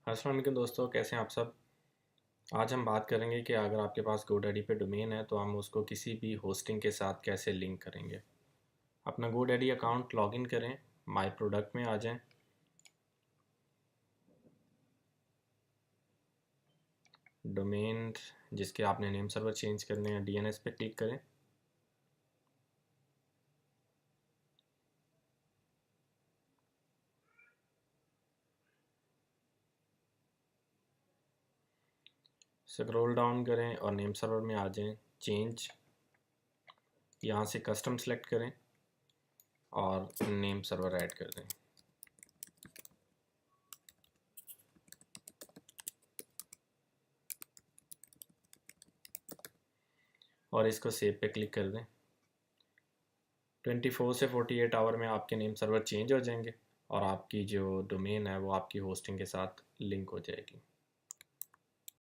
अस्सलाम वालेकुम दोस्तों, कैसे हैं आप सब। आज हम बात करेंगे कि अगर आपके पास GoDaddy पे डोमेन है तो हम उसको किसी भी होस्टिंग के साथ कैसे लिंक करेंगे। अपना GoDaddy अकाउंट लॉगिन करें, माय प्रोडक्ट में आ जाएं, डोमेन जिसके आपने नेम सर्वर चेंज करने हैं DNS पे क्लिक करें। स्क्रॉल डाउन करें और नेम सर्वर में आ जाएं, चेंज, यहाँ से कस्टम सेलेक्ट करें और नेम सर्वर ऐड कर दें। और इसको सेव पे क्लिक कर दें। 24 से 48 आवर में आपके नेम सर्वर चेंज हो जाएंगे और आपकी जो डोमेन है वो आपकी होस्टिंग के साथ लिंक हो जाएगी।